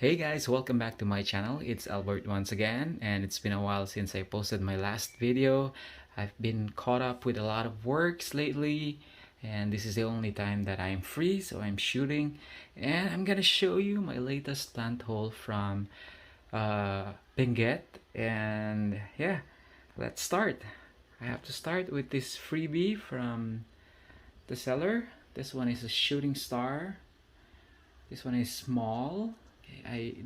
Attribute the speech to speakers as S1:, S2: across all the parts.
S1: Hey guys, welcome back to my channel. It's Albert once again, and it's been a while since I posted my last video. I've been caught up with a lot of works lately, and this is the only time that I'm free, so I'm shooting. And I'm gonna show you my latest plant haul from Benguet. And yeah, let's start. I have to start with this freebie from the seller. This one is a shooting star. This one is small.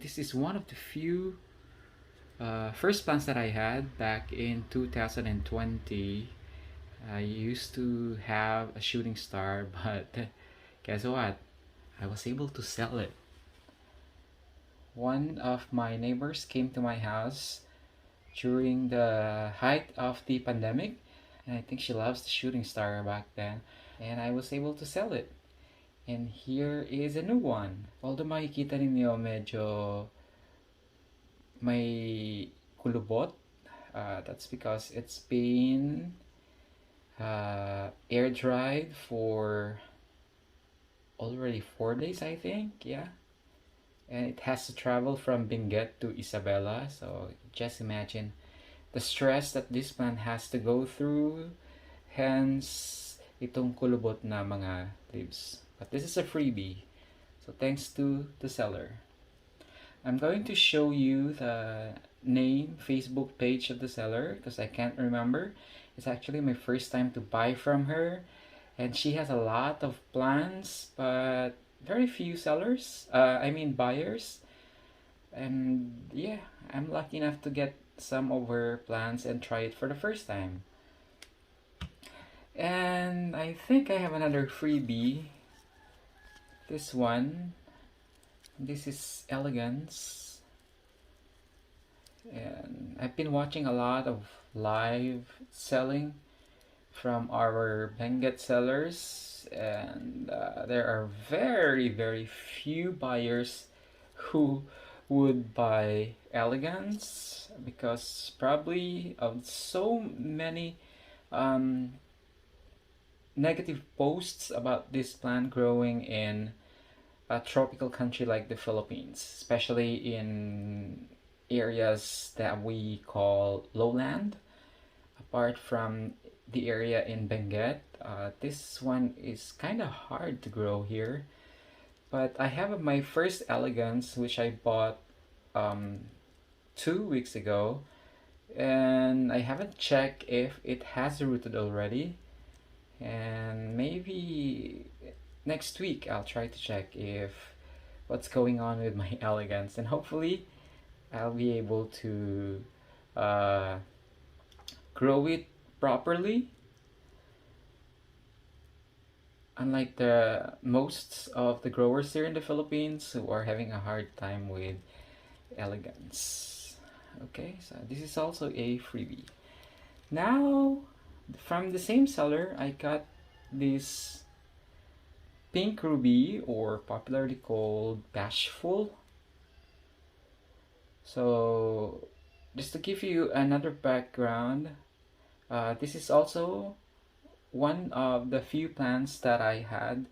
S1: This is one of the few first plants that I had back in 2020. I used to have a shooting star, but guess what? I was able to sell it. One of my neighbors came to my house during the height of the pandemic, and I think she loves the shooting star back then, and I was able to sell it. And here is a new one. Although makikita ninyo medyo may kulubot, that's because it's been air dried for already 4 days, I think. Yeah, and it has to travel from Benguet to Isabela, so just imagine the stress that this plant has to go through, hence itong kulubot na mga leaves. But this is a freebie, so thanks to the seller. I'm going to show you the name, Facebook page of the seller because I can't remember. It's actually my first time to buy from her, and she has a lot of plants but very few sellers. Buyers. And yeah, I'm lucky enough to get some of her plants and try it for the first time. And I think I have another freebie. This one. This is Elegance. And I've been watching a lot of live selling from our Benguet sellers, and there are very few buyers who would buy Elegance because probably of so many negative posts about this plant growing in a tropical country like the Philippines, especially in areas that we call lowland. Apart from the area in Benguet, this one is kind of hard to grow here. But I have my first Elegance, which I bought 2 weeks ago, and I haven't checked if it has rooted already. And maybe next week I'll try to check if what's going on with my Elegance, and hopefully I'll be able to grow it properly. Unlike the most of the growers here in the Philippines who are having a hard time with Elegance. Okay, so this is also a freebie. Now, from the same seller, I got this pink ruby, or popularly called bashful. So just to give you another background, this is also one of the few plants that I had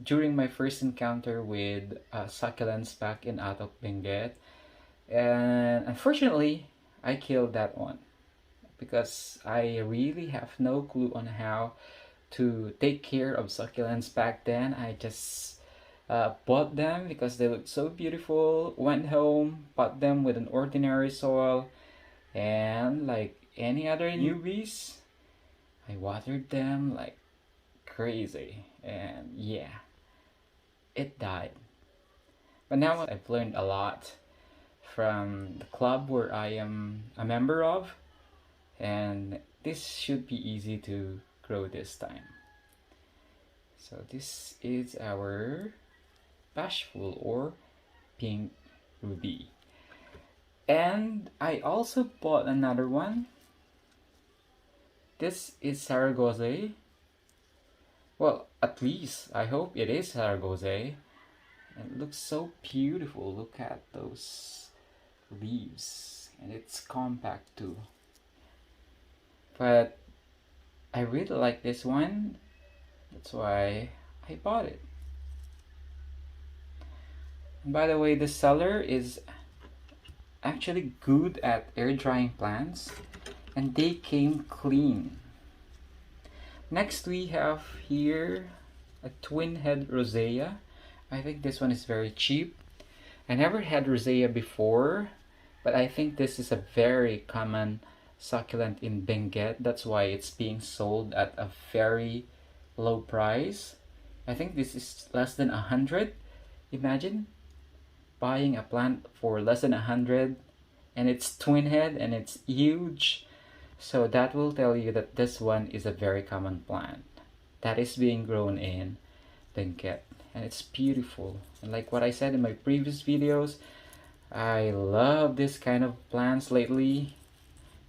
S1: during my first encounter with succulents back in Atok, Benguet. And unfortunately, I killed that one because I really have no clue on how to take care of succulents back then. I just bought them because they looked so beautiful, went home, pot them with an ordinary soil, and like any other newbies, I watered them like crazy, and yeah, it died. But now I've learned a lot from the club where I am a member of, and this should be easy to grow this time. So this is our bashful or pink ruby. And I also bought another one. This is Gosei. Well, at least I hope it is Gosei. And it looks so beautiful. Look at those leaves, and it's compact too. But I really like this one, that's why I bought it. By the way, the seller is actually good at air drying plants, and they came clean. Next we have here a Twinhead Rosea. I think this one is very cheap. I never had Rosea before, but I think this is a very common succulent in Benguet. That's why it's being sold at a very low price. I think this is less than 100. Imagine buying a plant for less than 100, and it's Twinhead and it's huge. So that will tell you that this one is a very common plant that is being grown in Benguet, and it's beautiful. And like what I said in my previous videos, I love this kind of plants lately.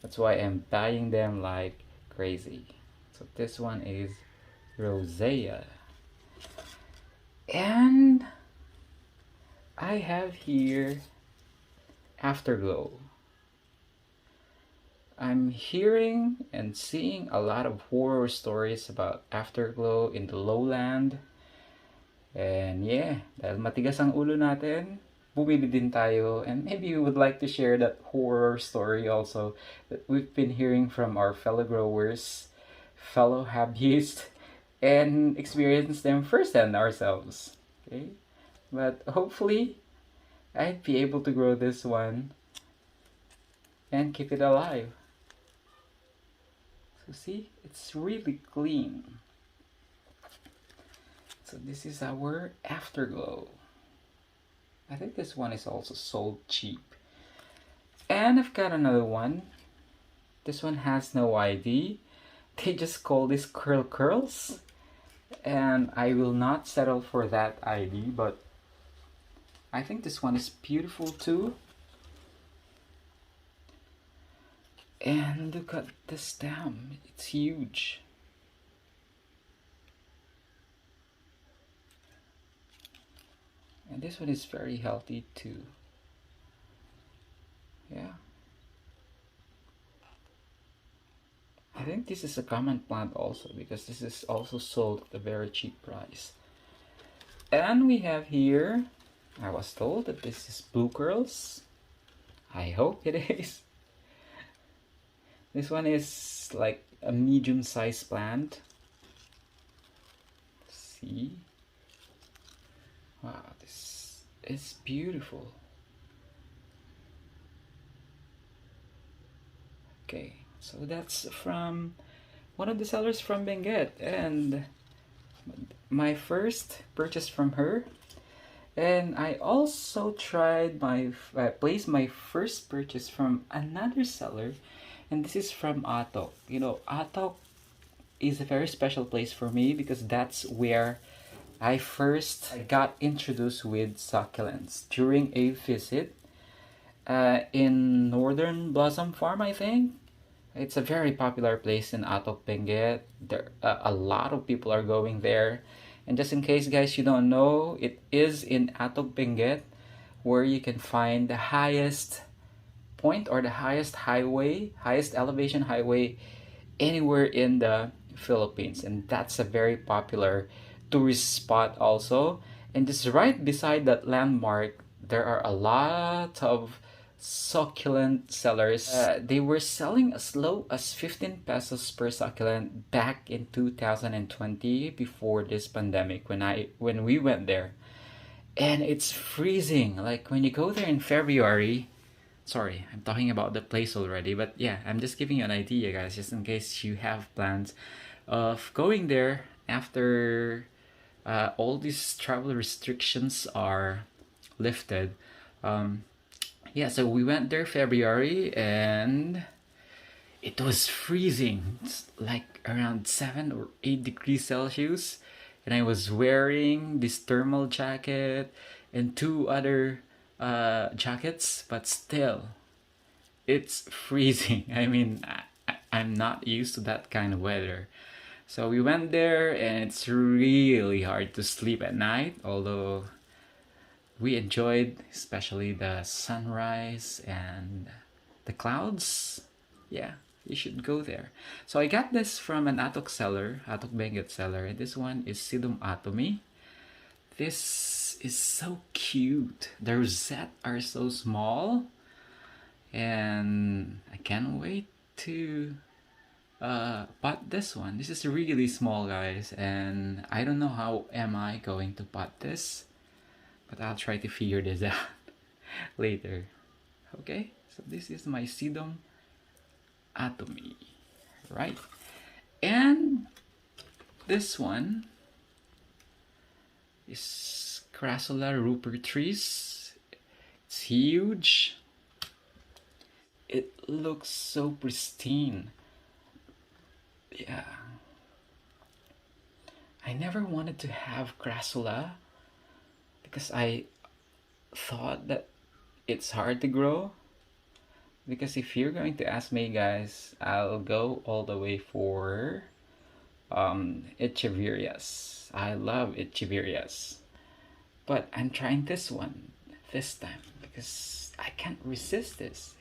S1: That's why I'm buying them like crazy. So this one is Rosea. And I have here Afterglow. I'm hearing and seeing a lot of horror stories about Afterglow in the lowland. And yeah, dahil matigas ang ulo natin, bumili din tayo, and maybe we would like to share that horror story also that we've been hearing from our fellow growers, fellow hobbyists, and experience them firsthand ourselves. Okay, but hopefully I'd be able to grow this one and keep it alive. So see, it's really clean. So this is our Afterglow. I think this one is also sold cheap. And I've got another one. This one has no ID. They just call this curls. And I will not settle for that ID, but I think this one is beautiful too. And look at the stem, it's huge. And this one is very healthy too. Yeah. I think this is a common plant also, because this is also sold at a very cheap price. And we have here, I was told that this is blue curls. I hope it is. This one is like a medium-sized plant. See? Wow, this is beautiful. Okay, so that's from one of the sellers from Benguet, and my first purchase from her. And I also tried placed my first purchase from another seller, and this is from Atok. You know, Atok is a very special place for me because that's where I first got introduced with succulents during a visit in Northern Blossom Farm, I think. It's a very popular place in Atok, Benguet. There, a lot of people are going there. And just in case, guys, you don't know, it is in Atok, Benguet, where you can find the highest point or the highest elevation highway anywhere in the Philippines. And that's a very popular tourist spot also. And just right beside that landmark, there are a lot of succulent sellers. They were selling as low as 15 pesos per succulent back in 2020, before this pandemic, when we went there. And it's freezing. Like when you go there in February, sorry, I'm talking about the place already, but yeah, I'm just giving you an idea, guys, just in case you have plans of going there after all these travel restrictions are lifted. Yeah, so we went there February, and it was freezing. It's like around 7 or 8 degrees Celsius, and I was wearing this thermal jacket and 2 other jackets, but still, it's freezing. I mean, I'm not used to that kind of weather. So we went there, and it's really hard to sleep at night, although we enjoyed especially the sunrise and the clouds. Yeah, you should go there. So I got this from an Atok Benguet seller, and this one is Sedum Atomy. This is so cute. The rosette are so small, and I can't wait to pot this one. This is really small, guys, and I don't know how am I going to pot this, but I'll try to figure this out later. Okay, so this is my Sedum Atomy, right? And this one is Crassula Rupertris. It's huge. It looks so pristine. Yeah. I never wanted to have Crassula because I thought that it's hard to grow. Because if you're going to ask me, guys, I'll go all the way for Echeverias. I love Echeverias. But I'm trying this one this time because I can't resist this.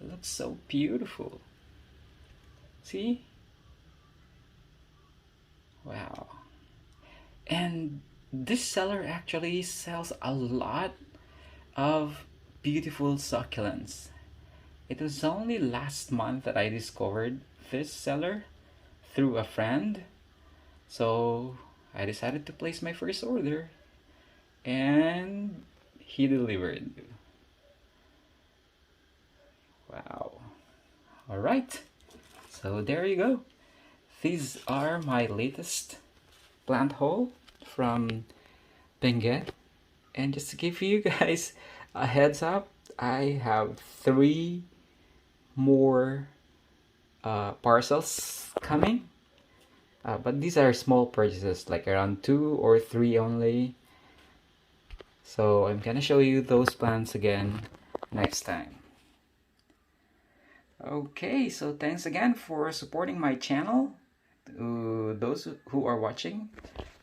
S1: It looks so beautiful. See? Wow. And this seller actually sells a lot of beautiful succulents. It was only last month that I discovered this seller through a friend. So I decided to place my first order and he delivered. Wow. Alright. So there you go. These are my latest plant haul from Benguet. And just to give you guys a heads up, I have 3 more parcels coming, but these are small purchases, like around 2 or 3 only. So I'm gonna show you those plants again next time. Okay, so thanks again for supporting my channel. To those who are watching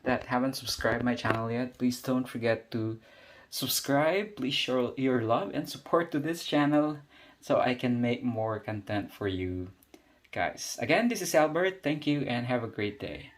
S1: that haven't subscribed my channel yet, please don't forget to subscribe. Please show your love and support to this channel so I can make more content for you guys. Again, this is Albert. Thank you and have a great day.